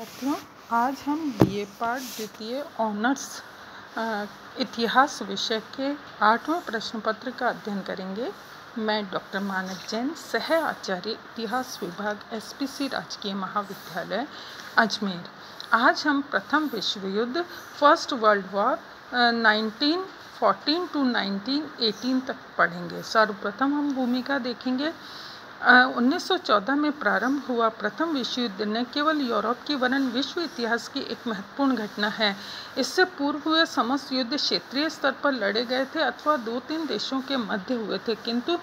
साथियों, आज हम बीए पार्ट द्वितीय ऑनर्स इतिहास विषय के 8वें प्रश्न पत्र का अध्ययन करेंगे। मैं डॉक्टर मानस जैन, सह आचार्य इतिहास विभाग एसपीसी राजकीय महाविद्यालय अजमेर। आज हम प्रथम विश्व युद्ध फर्स्ट वर्ल्ड वॉर 1914 to 1918 तक पढ़ेंगे। सर्वप्रथम हम भूमिका देखेंगे। 1914 में प्रारंभ हुआ प्रथम विश्व युद्ध न केवल यूरोप की वरन विश्व इतिहास की एक महत्वपूर्ण घटना है। इससे पूर्व हुए समस्त युद्ध क्षेत्रीय स्तर पर लड़े गए थे अथवा 2-3 देशों के मध्य हुए थे, किंतु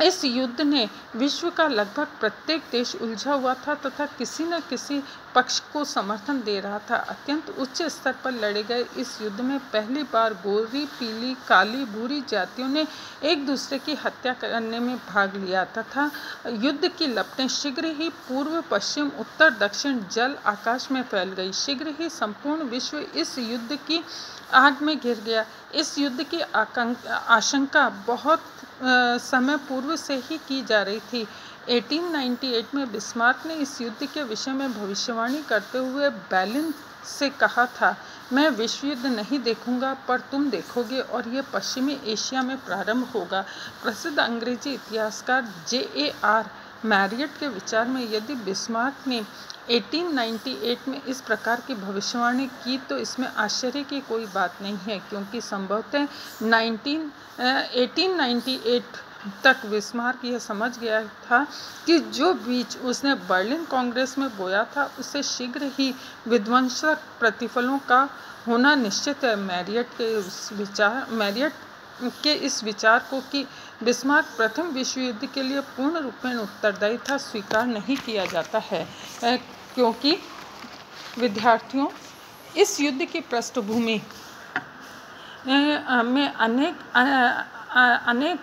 इस युद्ध ने विश्व का लगभग प्रत्येक देश उलझा हुआ था तथा किसी न किसी पक्ष को समर्थन दे रहा था। अत्यंत उच्च स्तर पर लड़े गए इस युद्ध में पहली बार गोरी, पीली, काली, भूरी जातियों ने एक दूसरे की हत्या करने में भाग लिया तथा युद्ध की लपटें शीघ्र ही पूर्व, पश्चिम, उत्तर, दक्षिण, जल, आकाश में फैल गई। शीघ्र ही संपूर्ण विश्व इस युद्ध की आग में घिर गया। इस युद्ध की आशंका बहुत समय पूर्व से ही की जा रही थी। 1898 में बिस्मार्क ने इस युद्ध के विषय में भविष्यवाणी करते हुए बेर्लिन से कहा था, मैं विश्व युद्ध नहीं देखूंगा पर तुम देखोगे और यह पश्चिमी एशिया में प्रारंभ होगा। प्रसिद्ध अंग्रेजी इतिहासकार J.A.R. मैरियट के विचार में यदि बिस्मार्क ने 1898 में इस प्रकार की भविष्यवाणी की तो इसमें आश्चर्य की कोई बात नहीं है, क्योंकि संभवतः 1898 तक बिस्मार्क यह समझ गया था कि जो बीज उसने बर्लिन कांग्रेस में बोया था उससे शीघ्र ही विध्वंसक प्रतिफलों का होना निश्चित है। मैरियट के इस विचार को कि बिस्मार्क प्रथम विश्व युद्ध के लिए पूर्ण रूप में उत्तरदायी था स्वीकार नहीं किया जाता है, क्योंकि विद्यार्थियों, इस युद्ध की पृष्ठभूमि में अनेक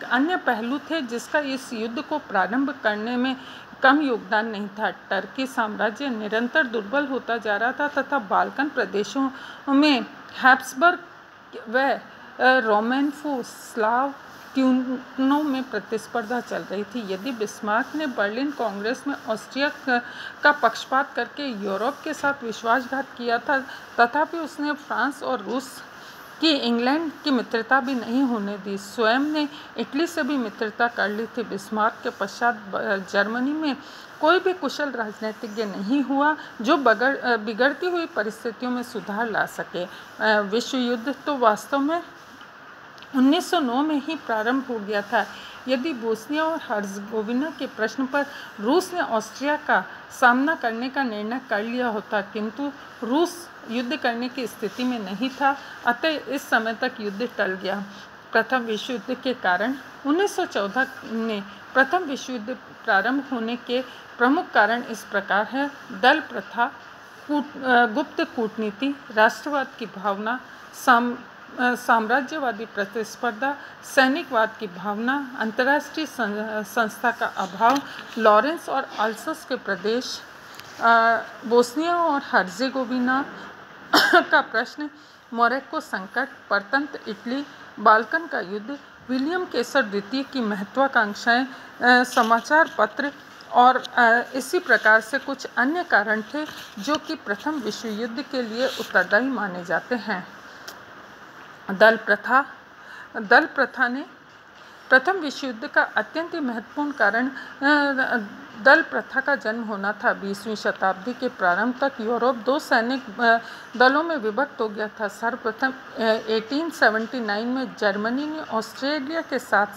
अन्य पहलू थे जिसका इस युद्ध को प्रारंभ करने में कम योगदान नहीं था। टर्की साम्राज्य निरंतर दुर्बल होता जा रहा था तथा बाल्कन प्रदेशों में हैब्सबर्ग व रोमैनोफ स्लाव ट्यूनों में प्रतिस्पर्धा चल रही थी। यदि बिस्मार्क ने बर्लिन कांग्रेस में ऑस्ट्रिया का पक्षपात करके यूरोप के साथ विश्वासघात किया था, तथापि उसने फ्रांस और रूस की इंग्लैंड की मित्रता भी नहीं होने दी। स्वयं ने इटली से भी मित्रता कर ली थी। बिस्मार्क के पश्चात जर्मनी में कोई भी कुशल राजनीतिज्ञ नहीं हुआ जो बिगड़ती हुई परिस्थितियों में सुधार ला सके। विश्व युद्ध तो वास्तव में 1909 में ही प्रारंभ हो गया था। यदि बोस्निया और हर्ज़गोविना के प्रश्न पर रूस ने ऑस्ट्रिया का सामना करने का निर्णय कर लिया होता, किंतु रूस युद्ध करने की स्थिति में नहीं था, अतः इस समय तक युद्ध टल गया। प्रथम विश्व युद्ध के कारण 1914 में प्रथम विश्व युद्ध प्रारंभ होने के प्रमुख कारण इस प्रकार है: दल प्रथा, गुप्त कूटनीति, राष्ट्रवाद की भावना, साम्राज्यवादी प्रतिस्पर्धा, सैनिकवाद की भावना, अंतर्राष्ट्रीय संस्था का अभाव, लॉरेंस और अल्सस के प्रदेश, बोस्निया और हर्ज़ेगोविना का प्रश्न, मोरक्को संकट, परतंत्र इटली, बाल्कन का युद्ध, विलियम केसर द्वितीय की महत्वाकांक्षाएं, समाचार पत्र और इसी प्रकार से कुछ अन्य कारण थे जो कि प्रथम विश्व युद्ध के लिए उत्तरदायी माने जाते हैं। दल प्रथा ने प्रथम विश्व युद्ध का अत्यंत महत्वपूर्ण कारण दल प्रथा का जन्म होना था। 20वीं शताब्दी के प्रारंभ तक यूरोप 2 सैनिक दलों में विभक्त हो गया था। सर्वप्रथम 1879 में जर्मनी ने ऑस्ट्रिया के साथ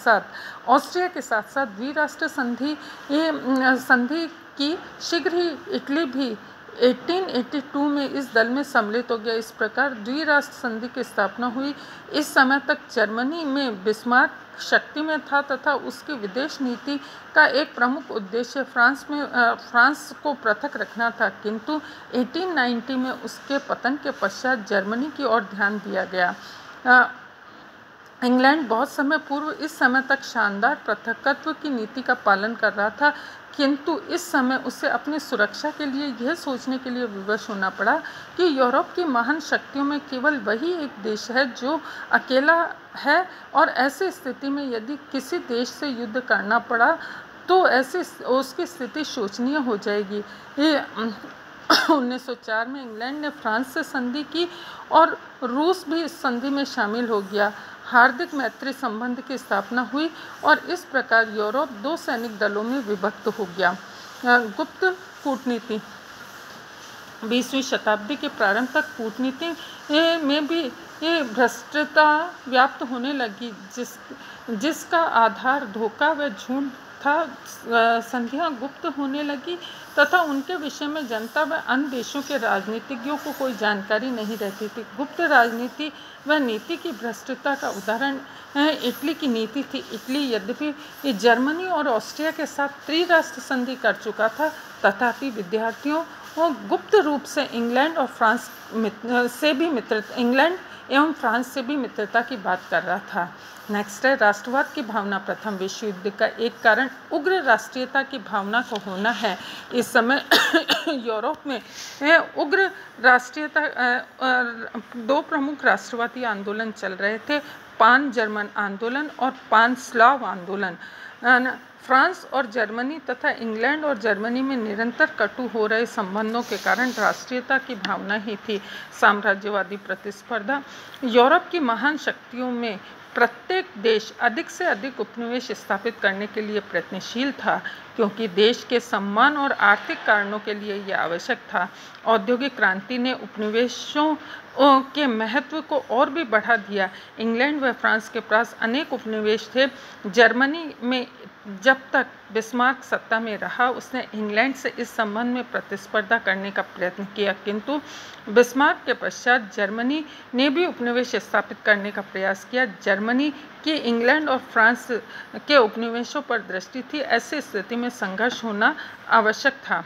साथ द्विराष्ट्र संधि की। शीघ्र ही इटली भी 1882 में इस दल में सम्मिलित हो गया। इस प्रकार द्विराष्ट्र संधि की स्थापना हुई। इस समय तक जर्मनी में बिस्मार्क शक्ति में था तथा उसकी विदेश नीति का एक प्रमुख उद्देश्य फ्रांस को पृथक रखना था, किंतु 1890 में उसके पतन के पश्चात जर्मनी की ओर ध्यान दिया गया। इंग्लैंड बहुत समय पूर्व इस समय तक शानदार पृथकत्व की नीति का पालन कर रहा था, किंतु इस समय उसे अपनी सुरक्षा के लिए यह सोचने के लिए विवश होना पड़ा कि यूरोप की महान शक्तियों में केवल वही एक देश है जो अकेला है, और ऐसी स्थिति में यदि किसी देश से युद्ध करना पड़ा तो उसकी स्थिति शोचनीय हो जाएगी। 1904 में इंग्लैंड ने फ्रांस से संधि की और रूस भी इस संधि में शामिल हो गया। हार्दिक मैत्री संबंध की स्थापना हुई और इस प्रकार यूरोप दो सैनिक दलों में विभक्त हो गया। गुप्त कूटनीति 20वीं शताब्दी के प्रारंभ तक कूटनीति में भी भ्रष्टता व्याप्त होने लगी, जिसका आधार धोखा व झूठ था। संधियां गुप्त होने लगी तथा उनके विषय में जनता व अन्य देशों के राजनीतिज्ञों को कोई जानकारी नहीं रहती थी। गुप्त राजनीति व नीति की भ्रष्टता का उदाहरण इटली की नीति थी। इटली यद्यपि जर्मनी और ऑस्ट्रिया के साथ त्रिराष्ट्र संधि कर चुका था, तथापि विद्यार्थियों वो गुप्त रूप से इंग्लैंड एवं फ्रांस से भी मित्रता की बात कर रहा था। नेक्स्ट है राष्ट्रवाद की भावना। प्रथम विश्व युद्ध का एक कारण उग्र राष्ट्रीयता की भावना को होना है। इस समय यूरोप में उग्र राष्ट्रीयता दो प्रमुख राष्ट्रवादी आंदोलन चल रहे थे, पान जर्मन आंदोलन और पान स्लाव आंदोलन। फ्रांस और जर्मनी तथा इंग्लैंड और जर्मनी में निरंतर कटु हो रहे संबंधों के कारण राष्ट्रीयता की भावना ही थी। साम्राज्यवादी प्रतिस्पर्धा। यूरोप की महान शक्तियों में प्रत्येक देश अधिक से अधिक उपनिवेश स्थापित करने के लिए प्रयत्नशील था, क्योंकि देश के सम्मान और आर्थिक कारणों के लिए यह आवश्यक था। औद्योगिक क्रांति ने उपनिवेशों के महत्व को और भी बढ़ा दिया। इंग्लैंड व फ्रांस के पास अनेक उपनिवेश थे। जर्मनी में जब तक बिस्मार्क सत्ता में रहा, उसने इंग्लैंड से इस संबंध में प्रतिस्पर्धा करने का प्रयत्न किया, किंतु बिस्मार्क के पश्चात जर्मनी ने भी उपनिवेश स्थापित करने का प्रयास किया। जर्मनी की इंग्लैंड और फ्रांस के उपनिवेशों पर दृष्टि थी। ऐसी स्थिति में संघर्ष होना आवश्यक था।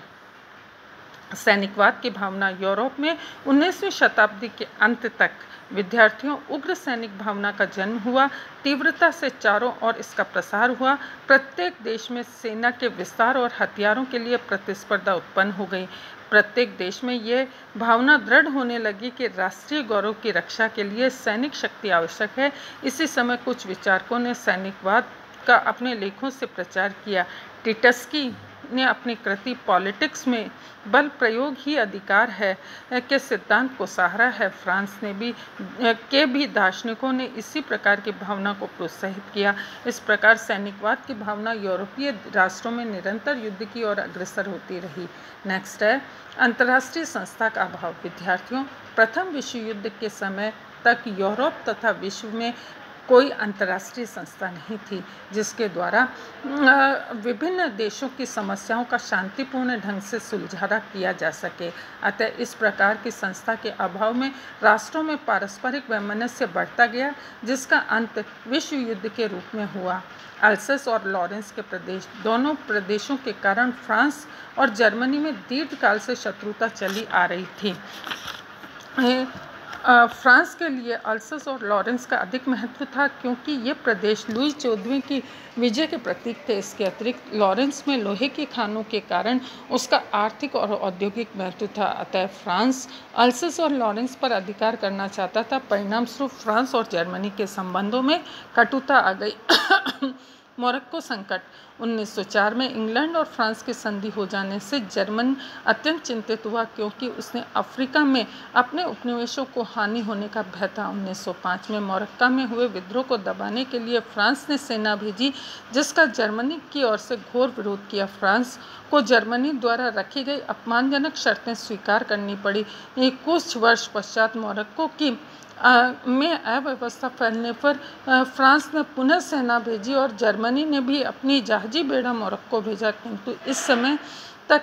सैनिकवाद की भावना। यूरोप में 19वीं शताब्दी के अंत तक विद्यार्थियों उग्र सैनिक भावना का जन्म हुआ। तीव्रता से चारों ओर इसका प्रसार हुआ। प्रत्येक देश में सेना के विस्तार और हथियारों के लिए प्रतिस्पर्धा उत्पन्न हो गई। प्रत्येक देश में यह भावना दृढ़ होने लगी कि राष्ट्रीय गौरव की रक्षा के लिए सैनिक शक्ति आवश्यक है। इसी समय कुछ विचारकों ने सैनिकवाद का अपने लेखों से प्रचार किया। टिटस्की ने अपनी कृति पॉलिटिक्स में बल प्रयोग ही अधिकार है के सिद्धांत को सहारा है। फ्रांस ने भी दार्शनिकों ने इसी प्रकार की भावना को प्रोत्साहित किया। इस प्रकार सैनिकवाद की भावना यूरोपीय राष्ट्रों में निरंतर युद्ध की ओर अग्रसर होती रही। नेक्स्ट है अंतर्राष्ट्रीय संस्था का अभाव। विद्यार्थियों प्रथम विश्व युद्ध के समय तक यूरोप तथा विश्व में कोई अंतर्राष्ट्रीय संस्था नहीं थी जिसके द्वारा विभिन्न देशों की समस्याओं का शांतिपूर्ण ढंग से सुलझाना किया जा सके। अतः इस प्रकार की संस्था के अभाव में राष्ट्रों में पारस्परिक वैमनस्य बढ़ता गया, जिसका अंत विश्व युद्ध के रूप में हुआ। अल्सस और लॉरेंस के प्रदेश। दोनों प्रदेशों के कारण फ्रांस और जर्मनी में दीर्घकाल से शत्रुता चली आ रही थी। फ्रांस के लिए अल्सस और लॉरेंस का अधिक महत्व था, क्योंकि ये प्रदेश लुई 14वें की विजय के प्रतीक थे। इसके अतिरिक्त लॉरेंस में लोहे की खानों के कारण उसका आर्थिक और औद्योगिक महत्व था। अतः फ्रांस अल्सस और लॉरेंस पर अधिकार करना चाहता था। परिणामस्वरूप फ्रांस और जर्मनी के संबंधों में कटुता आ गई। मोरक्को संकट। 1904 में इंग्लैंड और फ्रांस की संधि हो जाने से जर्मन अत्यंत चिंतित हुआ, क्योंकि उसने अफ्रीका में अपने उपनिवेशों को हानि होने का भय था। 1905 में मोरक्को में हुए विद्रोह को दबाने के लिए फ्रांस ने सेना भेजी, जिसका जर्मनी की ओर से घोर विरोध किया। फ्रांस को जर्मनी द्वारा रखी गई अपमानजनक शर्तें स्वीकार करनी पड़ी। कुछ वर्ष पश्चात मोरक्को की में अव्यवस्था फैलने पर फ्रांस ने पुनः सेना भेजी और जर्मनी ने भी अपनी जहाजी बेड़ा मोरक्को भेजा, किंतु इस समय तक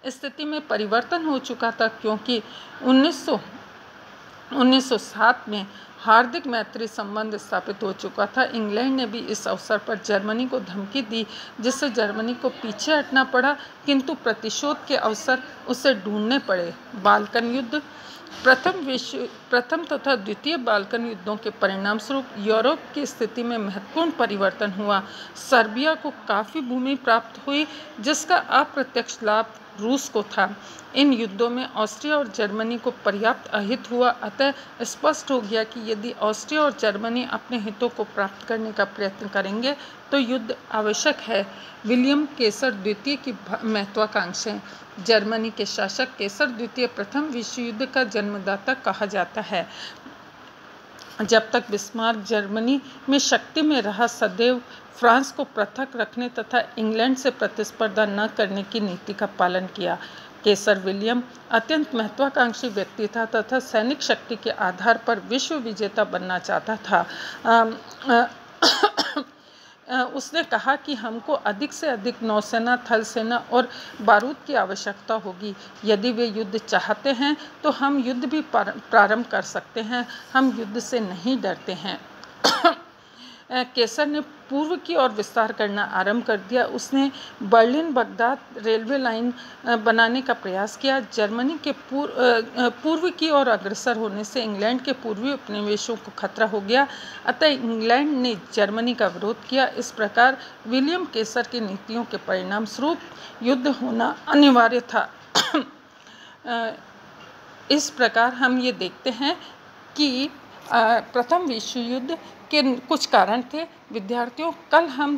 स्थिति में परिवर्तन हो चुका था, क्योंकि 1907 में हार्दिक मैत्री संबंध स्थापित हो चुका था। इंग्लैंड ने भी इस अवसर पर जर्मनी को धमकी दी, जिससे जर्मनी को पीछे हटना पड़ा, किंतु प्रतिशोध के अवसर उसे ढूंढने पड़े। बाल्कन युद्ध। प्रथम तथा द्वितीय बाल्कन युद्धों के परिणामस्वरूप यूरोप की स्थिति में महत्वपूर्ण परिवर्तन हुआ। सर्बिया को काफ़ी भूमि प्राप्त हुई, जिसका अप्रत्यक्ष लाभ रूस को था। इन युद्धों में ऑस्ट्रिया और जर्मनी को पर्याप्त अहित हुआ, अतः स्पष्ट हो गया कि यदि ऑस्ट्रिया और जर्मनी अपने हितों को प्राप्त करने का प्रयत्न करेंगे तो युद्ध आवश्यक है। विलियम केसर द्वितीय की महत्वाकांक्षाएं। जर्मनी के शासक केसर द्वितीय प्रथम विश्व युद्ध का जन्मदाता कहा जाता है। जब तक बिस्मार्क जर्मनी में शक्ति में रहा, सदैव फ्रांस को पृथक रखने तथा इंग्लैंड से प्रतिस्पर्धा न करने की नीति का पालन किया। केसर विलियम अत्यंत महत्वाकांक्षी व्यक्ति था तथा सैनिक शक्ति के आधार पर विश्व विजेता बनना चाहता था। उसने कहा कि हमको अधिक से अधिक नौसेना, थल सेना और बारूद की आवश्यकता होगी। यदि वे युद्ध चाहते हैं तो हम युद्ध भी प्रारंभ कर सकते हैं। हम युद्ध से नहीं डरते हैं। केसर ने पूर्व की ओर विस्तार करना आरंभ कर दिया। उसने बर्लिन बगदाद रेलवे लाइन बनाने का प्रयास किया। जर्मनी के पूर्व की ओर अग्रसर होने से इंग्लैंड के पूर्वी उपनिवेशों को खतरा हो गया, अतः इंग्लैंड ने जर्मनी का विरोध किया। इस प्रकार विलियम केसर की नीतियों के परिणाम स्वरूप युद्ध होना अनिवार्य था। इस प्रकार हम ये देखते हैं कि प्रथम विश्व युद्ध के कुछ कारण थे। विद्यार्थियों, कल हम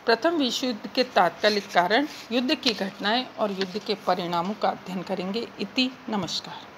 प्रथम विश्व युद्ध के तात्कालिक कारण, युद्ध की घटनाएं और युद्ध के परिणामों का अध्ययन करेंगे। इति नमस्कार।